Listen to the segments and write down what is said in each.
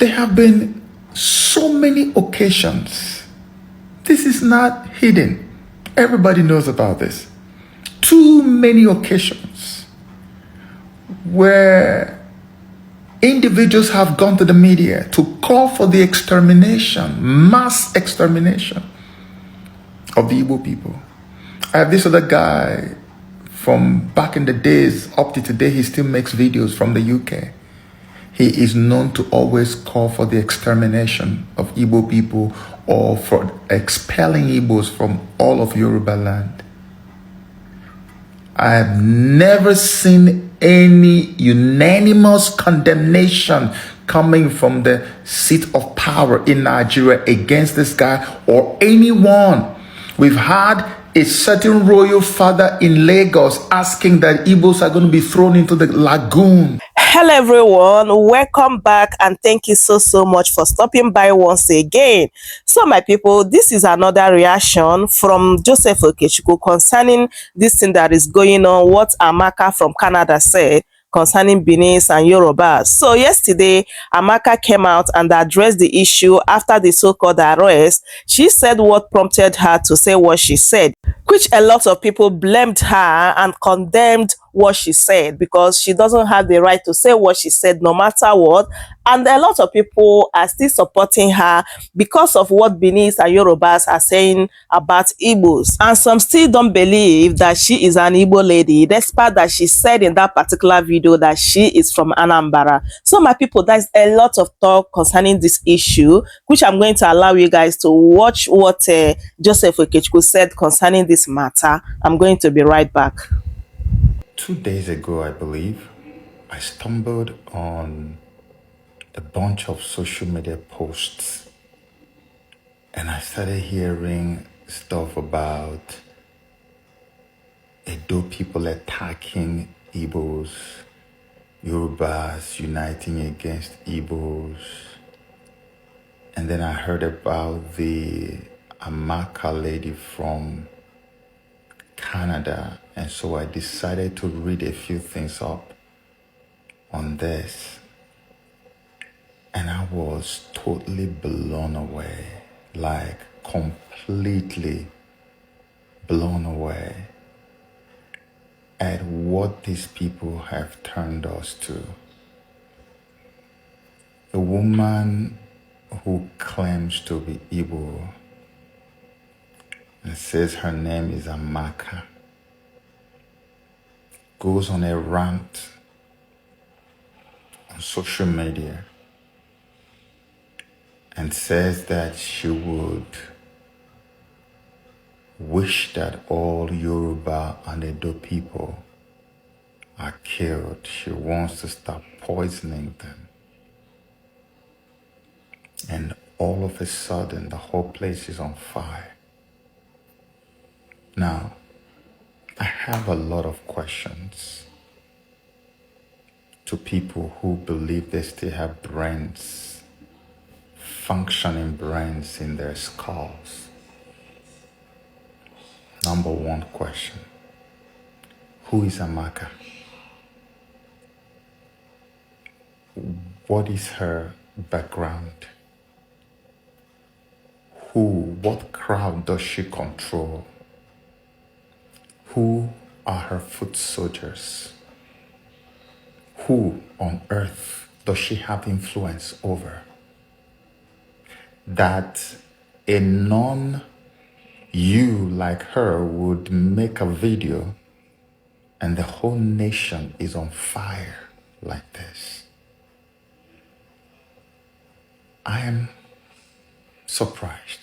There have been so many occasions. This is not hidden. Everybody knows about this. Too many occasions where individuals have gone to the media to call for the extermination, mass extermination of the Igbo people. I have this other guy from back in the days up to today. He still makes videos from the UK. He is known to always call for the extermination of Igbo people or for expelling Igbos from all of Yoruba land. I have never seen any unanimous condemnation coming from the seat of power in Nigeria against this guy or anyone. We've had a certain royal father in Lagos asking that Igbos are going to be thrown into the lagoon. Hello everyone, welcome back and thank you so much for stopping by once again. So my people, this is another reaction from Joseph Okechukwu concerning this thing that is going on, what Amaka from Canada said concerning Benin and Yoruba. So yesterday, Amaka came out and addressed the issue after the so-called arrest. She said what prompted her to say what she said, which a lot of people blamed her and condemned what she said because she doesn't have the right to say what she said no matter what. And a lot of people are still supporting her because of what Benin and Yorubas are saying about Igbos. And some still don't believe that she is an Igbo lady, despite that she said in that particular video that she is from Anambra. So my people, there's a lot of talk concerning this issue, which I'm going to allow you guys to watch what Joseph Okechukwu said concerning this matter. I'm going to be right back. 2 days ago, I believe, I stumbled on a bunch of social media posts and I started hearing stuff about Edo people attacking Igbos, Yorubas uniting against Igbos. And then I heard about the Amaka lady from Canada, and so I decided to read a few things up on this, and I was totally blown away, like completely blown away at what these people have turned us to. A woman who claims to be Igbo and says her name is Amaka goes on a rant on social media and says that she would wish that all Yoruba and Edo people are killed. She wants to start poisoning them. And all of a sudden, the whole place is on fire. Now, I have a lot of questions to people who believe they still have brains, functioning brains in their skulls. Number one question: who is Amaka? What is her background? What crowd does she control? Who are her foot soldiers? Who on earth does she have influence over? That a non-you like her would make a video and the whole nation is on fire like this. I am surprised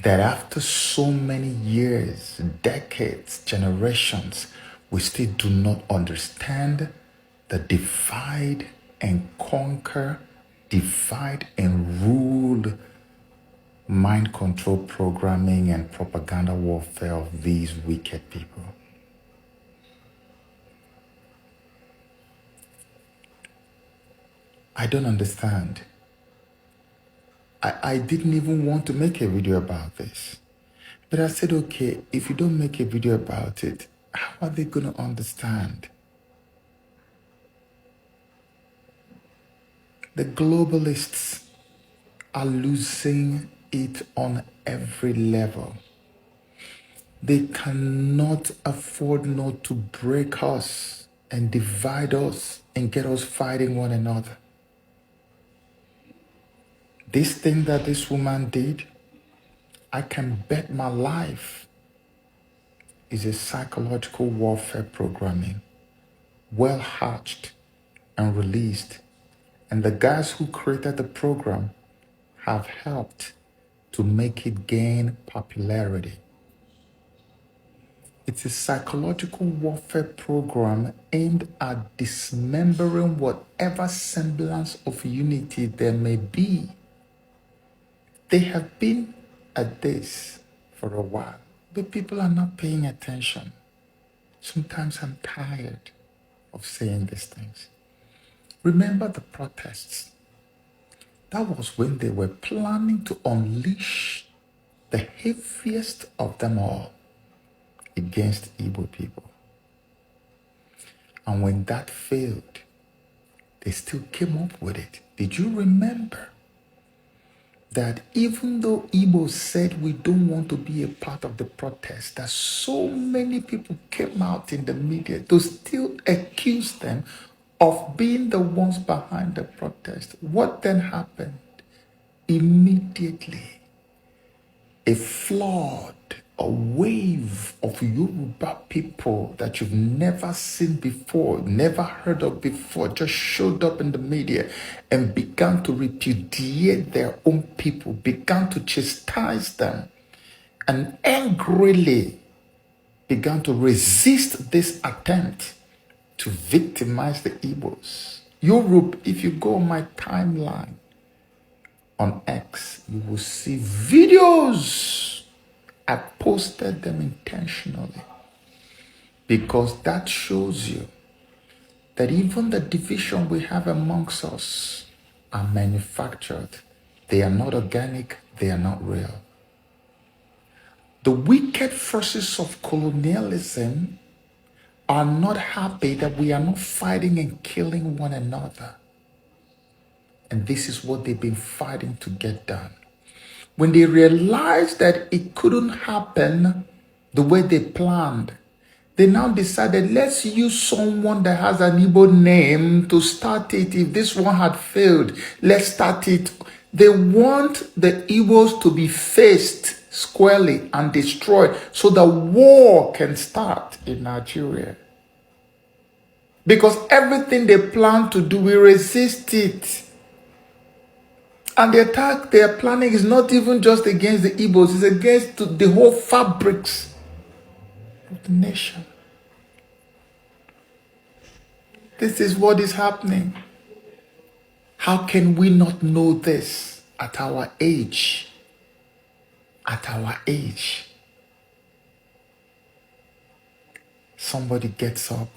that after so many years, decades, generations, we still do not understand the divide and conquer, divide and rule mind control programming and propaganda warfare of these wicked people. I don't understand. I didn't even want to make a video about this. But I said, okay, if you don't make a video about it, how are they going to understand? The globalists are losing it on every level. They cannot afford not to break us and divide us and get us fighting one another. This thing that this woman did, I can bet my life, is a psychological warfare programming, well hatched and released. And the guys who created the program have helped to make it gain popularity. It's a psychological warfare program aimed at dismembering whatever semblance of unity there may be. They have been at this for a while, but people are not paying attention. Sometimes I'm tired of saying these things. Remember the protests? That was when they were planning to unleash the heaviest of them all against Igbo people. And when that failed, they still came up with it. Did you remember that even though Igbo said we don't want to be a part of the protest, that so many people came out in the media to still accuse them of being the ones behind the protest? What then happened? Immediately, a flood, a wave of Yoruba people that you've never seen before, never heard of before, just showed up in the media and began to repudiate their own people, began to chastise them, and angrily began to resist this attempt to victimize the Igbos. Europe, if you go on my timeline on X, you will see videos. I posted them intentionally because that shows you that even the division we have amongst us are manufactured. They are not organic, they are not real. The wicked forces of colonialism are not happy that we are not fighting and killing one another. And this is what they've been fighting to get done. When they realized that it couldn't happen the way they planned, they now decided, let's use someone that has an Igbo name to start it. If this one had failed, let's start it. They want the Igbos to be faced squarely and destroyed so that war can start in Nigeria. Because everything they plan to do, we resist it. And the attack they are planning is not even just against the Igbos, it's against the whole fabrics of the nation. This is what is happening. How can we not know this at our age? At our age. Somebody gets up,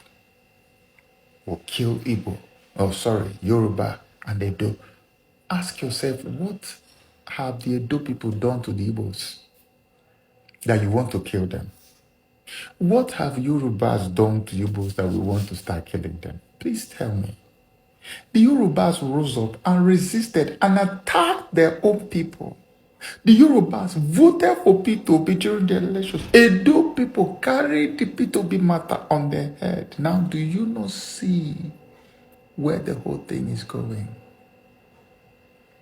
will kill Yoruba, and they do. Ask yourself, what have the Edo people done to the Igbos that you want to kill them? What have Yorubas done to Igbos that we want to start killing them? Please tell me. The Yorubas rose up and resisted and attacked their own people. The Yorubas voted for P2B during the elections. Edo people carried the P2B matter on their head. Now, do you not see where the whole thing is going?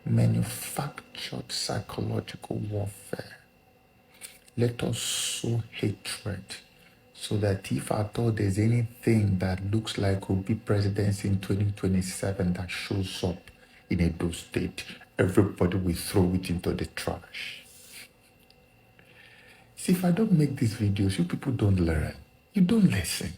Manufactured psychological warfare. Let us sow hatred so that if at all there's anything that looks like will be presidency in 2027 that shows up in Edo State, everybody will throw it into the trash. See, if I don't make these videos, you people don't learn. You don't listen.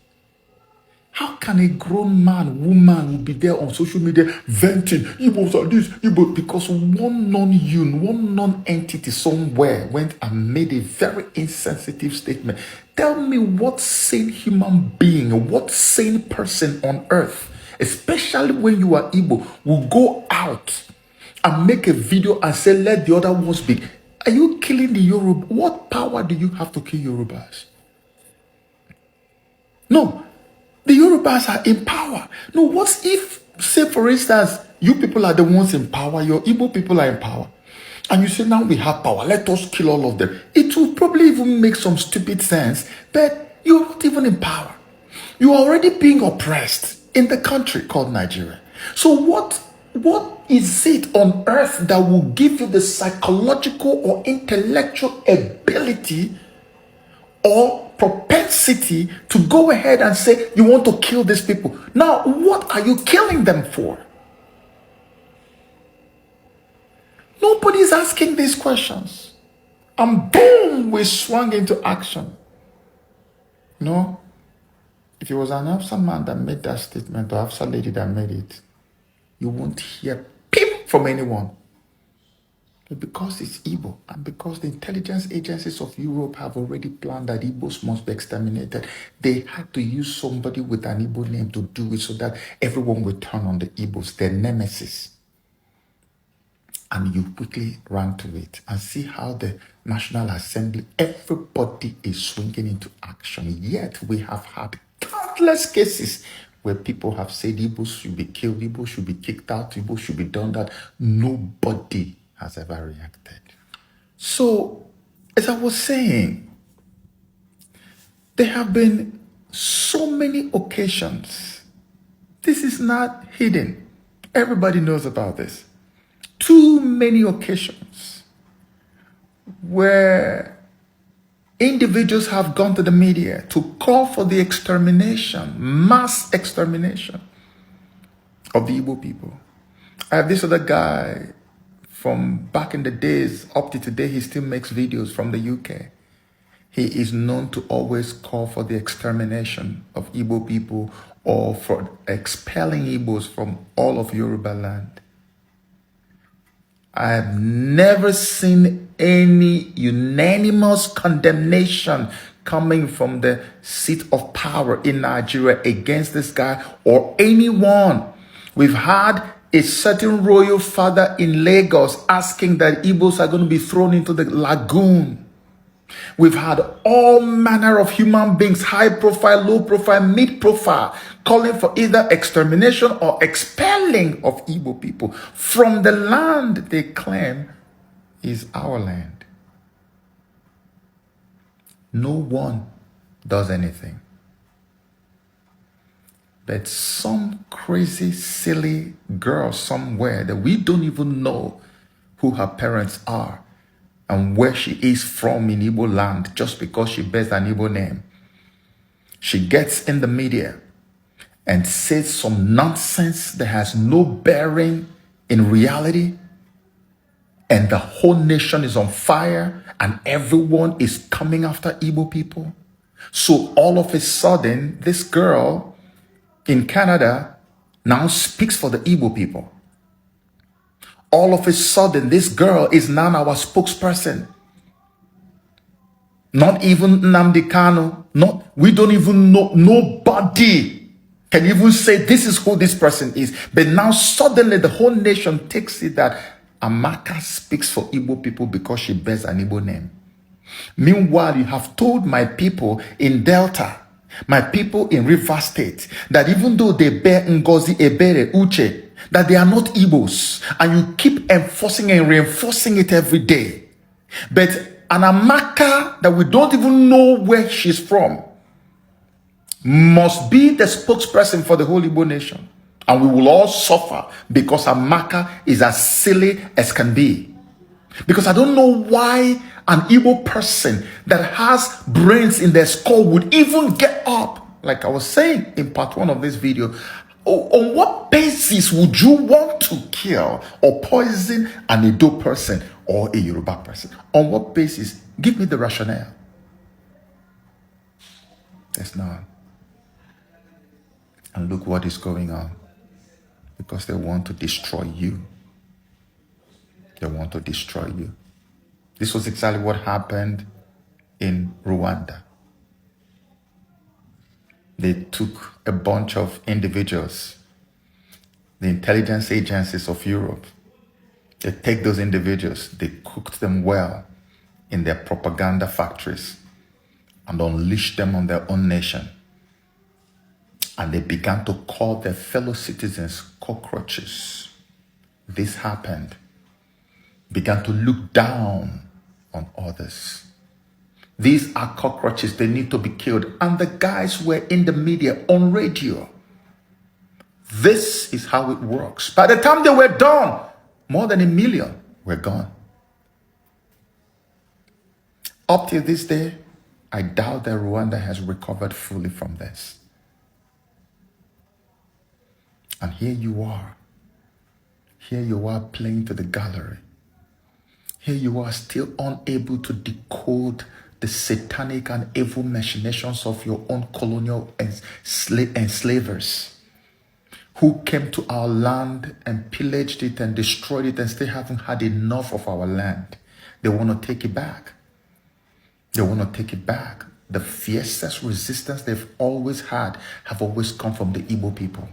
How can a grown man, woman will be there on social media venting, Igbos are this, Igbo, because one non-entity somewhere went and made a very insensitive statement. Tell me what sane human being, what sane person on earth, especially when you are Igbo, will go out and make a video and say, let the other one speak. Are you killing the Yoruba? What power do you have to kill Yorubas? No. The Yorubas are in power. No, what if Say, for instance, you people are the ones in power, your Igbo people are in power. And you say, now we have power, let us kill all of them. It will probably even make some stupid sense, but you're not even in power. You are already being oppressed in the country called Nigeria. So what is it on earth that will give you the psychological or intellectual ability or propensity to go ahead and say you want to kill these people? Now, what are you killing them for? Nobody's asking these questions. And boom, we swung into action. No? If it was an Hausa man that made that statement or Hausa lady that made it, you won't hear peep from anyone. But because it's Igbo and because the intelligence agencies of Europe have already planned that Igbos must be exterminated, they had to use somebody with an Igbo name to do it so that everyone would turn on the Igbos, their nemesis. And you quickly ran to it and see how the National Assembly, everybody is swinging into action. Yet we have had countless cases where people have said Igbos should be killed, Igbos should be kicked out, Igbos should be done that. Nobody has ever reacted. So, as I was saying, there have been so many occasions. This is not hidden. Everybody knows about this. Too many occasions where individuals have gone to the media to call for the extermination, mass extermination of the Igbo people. I have this other guy from back in the days up to today. He still makes videos from the UK. He is known to always call for the extermination of Igbo people or for expelling Igbos from all of Yoruba land. I have never seen any unanimous condemnation coming from the seat of power in Nigeria against this guy or anyone. We've had a certain royal father in Lagos asking that Igbos are going to be thrown into the lagoon. We've had all manner of human beings, high profile, low profile, mid profile, calling for either extermination or expelling of Igbo people from the land they claim is our land. No one does anything. But some crazy, silly girl somewhere that we don't even know who her parents are and where she is from in Igbo land just because she bears an Igbo name. She gets in the media and says some nonsense that has no bearing in reality, and the whole nation is on fire and everyone is coming after Igbo people. So all of a sudden, this girl in Canada now speaks for the Igbo people. All of a sudden, this girl is now our spokesperson. Not even Nnamdi Kanu. We don't even know. Nobody can even say this is who this person is. But now suddenly the whole nation takes it that Amaka speaks for Igbo people because she bears an Igbo name. Meanwhile, you have told my people in Delta, my people in River State, that even though they bear Ngozi, Ebere, Uche, that they are not Igbos, and you keep enforcing and reinforcing it every day. But an Amaka that we don't even know where she's from must be the spokesperson for the whole Igbo nation. And we will all suffer because Amaka is as silly as can be. Because I don't know why an Igbo person that has brains in their skull would even get up. Like I was saying in part 1 of this video, on what basis would you want to kill or poison an Edo person or a Yoruba person? On what basis? Give me the rationale. There's none. And look what is going on. Because they want to destroy you. They want to destroy you. This was exactly what happened in Rwanda. They took a bunch of individuals, the intelligence agencies of Europe. They take those individuals, they cooked them well in their propaganda factories and unleashed them on their own nation. And they began to call their fellow citizens cockroaches, this happened, began to look down on others. These are cockroaches, they need to be killed. And the guys were in the media, on radio. This is how it works. By the time they were done, more than 1 million were gone. Up till this day, I doubt that Rwanda has recovered fully from this. And here you are. Here you are playing to the gallery. Here you are still unable to decode the satanic and evil machinations of your own colonial enslavers who came to our land and pillaged it and destroyed it and still haven't had enough of our land. They want to take it back. They want to take it back. The fiercest resistance they've always had have always come from the Igbo people,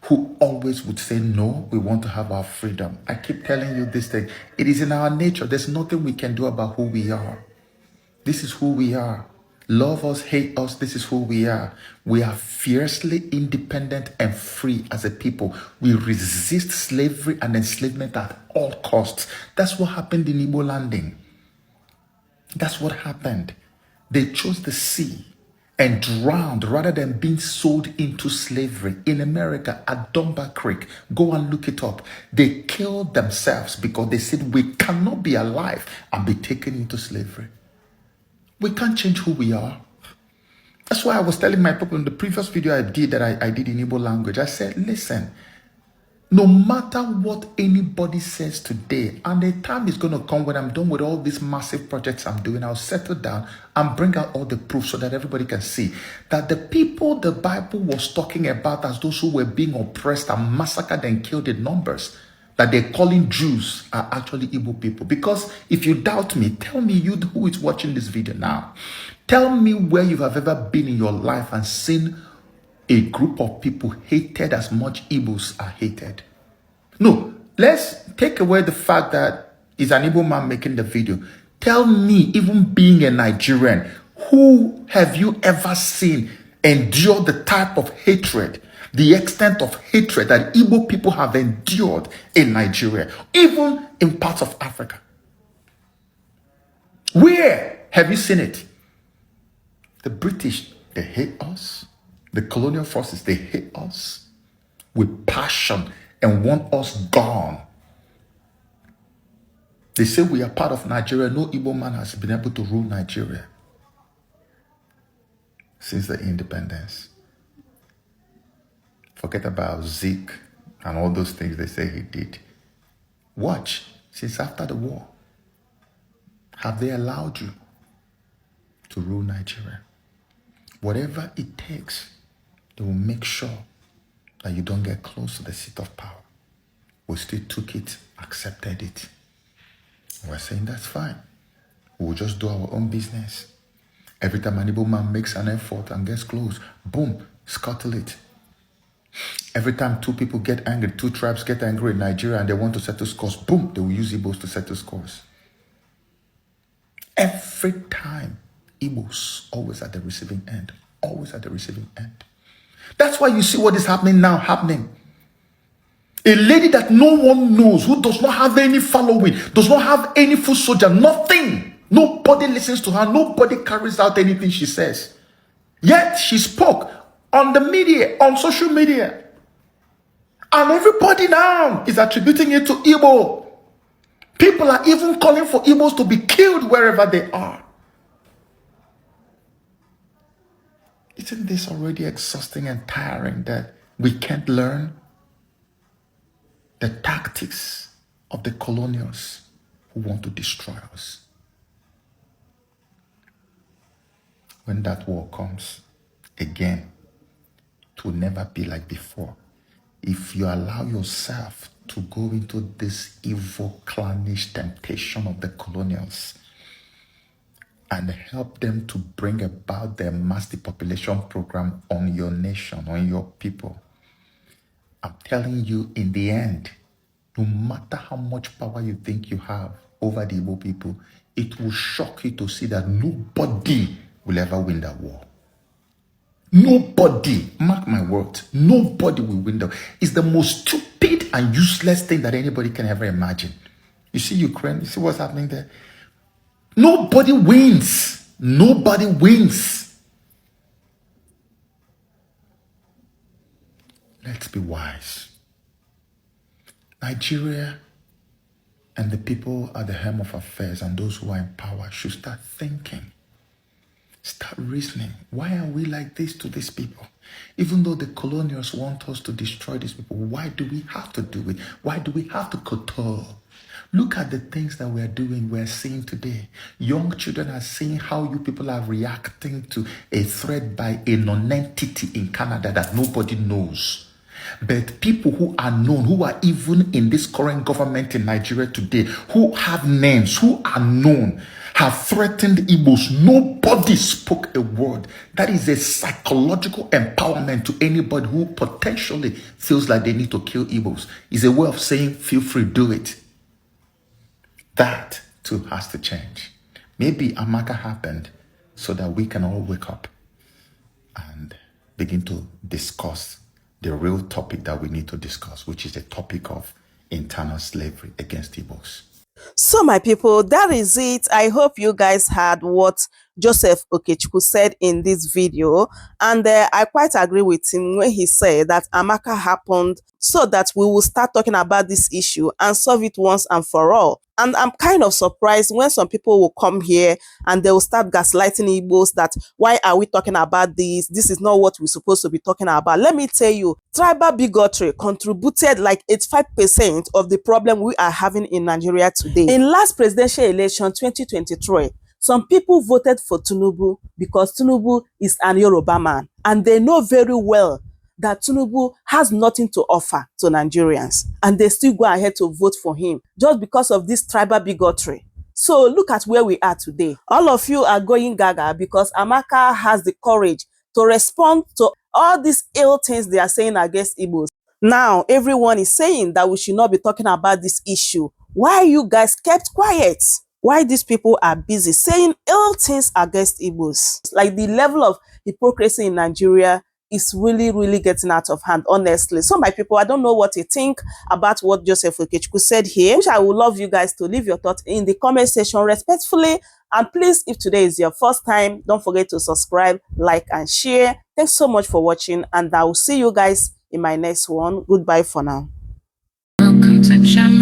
who always would say, no, we want to have our freedom. I keep telling you this thing. It is in our nature. There's nothing we can do about who we are. This is who we are. Love us, hate us, this is who we are. We are fiercely independent and free as a people. We resist slavery and enslavement at all costs. That's what happened in Igbo landing. That's what happened. They chose the sea and drowned rather than being sold into slavery. In America, at Dunbar Creek, go and look it up. They killed themselves because they said we cannot be alive and be taken into slavery. We can't change who we are. That's why I was telling my people in the previous video I did that I did in Igbo language. I said, listen, no matter what anybody says today, and the time is going to come when I'm done with all these massive projects I'm doing, I'll settle down and bring out all the proof so that everybody can see that the people the Bible was talking about as those who were being oppressed and massacred and killed in numbers, that they're calling Jews, are actually Igbo people. Because if you doubt me, tell me, you who is watching this video now, tell me where you have ever been in your life and seen a group of people hated as much Igbos are hated. No, let's take away the fact that it's an Igbo man making the video. Tell me, even being a Nigerian, who have you ever seen endure the type of hatred, the extent of hatred that Igbo people have endured in Nigeria, even in parts of Africa? Where have you seen it? The British, they hate us. The colonial forces, they hate us with passion and want us gone. They say we are part of Nigeria. No Igbo man has been able to rule Nigeria since the independence. Forget about Zeke and all those things they say he did. Watch, since after the war, have they allowed you to rule Nigeria? Whatever it takes, they will make sure that you don't get close to the seat of power. We still took it, accepted it. We're saying that's fine. We'll just do our own business. Every time an Igbo man makes an effort and gets close, boom, scuttle it. Every time two people get angry, two tribes get angry in Nigeria and they want to settle scores, boom, they will use Igbos to settle scores. Every time, Igbos always at the receiving end. Always at the receiving end. That's why you see what is happening now happening. A lady that no one knows, who does not have any following, does not have any foot soldier, nothing. Nobody listens to her. Nobody carries out anything she says. Yet she spoke on the media, on social media. And everybody now is attributing it to Igbo. People are even calling for Igbos to be killed wherever they are. Isn't this already exhausting and tiring that we can't learn the tactics of the colonials who want to destroy us? When that war comes, again, it will never be like before. If you allow yourself to go into this evil, clannish temptation of the colonials and help them to bring about their mass depopulation program on your nation, on your people, I'm telling you, in the end, no matter how much power you think you have over the Igbo people, it will shock you to see that nobody will ever win that war. Nobody, mark my words, nobody will win them. It's the most stupid and useless thing that anybody can ever imagine. You see Ukraine, you see what's happening there? Nobody wins. Nobody wins. Let's be wise. Nigeria and the people at the helm of affairs and those who are in power should start thinking. Start reasoning. Why are we like this to these people? Even though the colonials want us to destroy these people, why do we have to do it? Why do we have to curtail? Look at the things that we're doing, we're seeing today. Young children are seeing how you people are reacting to a threat by a non-entity in Canada that nobody knows. But people who are known, who are even in this current government in Nigeria today, who have names, who are known, have threatened Igbos. Nobody spoke a word. That is a psychological empowerment to anybody who potentially feels like they need to kill Igbos. It's a way of saying, feel free, do it. That too has to change. Maybe Amaka happened so that we can all wake up and begin to discuss the real topic that we need to discuss, which is the topic of internal slavery against Igbos. So my people, that is it. I hope you guys heard what Joseph Okechukwu said in this video, and I quite agree with him when he said that Amaka happened so that we will start talking about this issue and solve it once and for all. And I'm kind of surprised when some people will come here and they will start gaslighting Igbos that why are we talking about this? This is not what we're supposed to be talking about. Let me tell you, tribal bigotry contributed like 85% of the problem we are having in Nigeria today. In last presidential election 2023, some people voted for Tinubu because Tinubu is an Yoruba man, and they know very well that Tinubu has nothing to offer to Nigerians, and they still go ahead to vote for him just because of this tribal bigotry. So look at where we are today. All of you are going gaga because Amaka has the courage to respond to all these ill things they are saying against Igbos. Now everyone is saying that we should not be talking about this issue. Why you guys kept quiet? Why these people are busy saying ill things against Igbos? Like, the level of hypocrisy in Nigeria is really getting out of hand, honestly. So my people, I don't know what you think about what Joseph Okechukwu said here, which I would love you guys to leave your thoughts in the comment section respectfully. And please, if today is your first time, don't forget to subscribe, like, and share. Thanks so much for watching, and I will see you guys in my next one. Goodbye for now. Welcome to channel.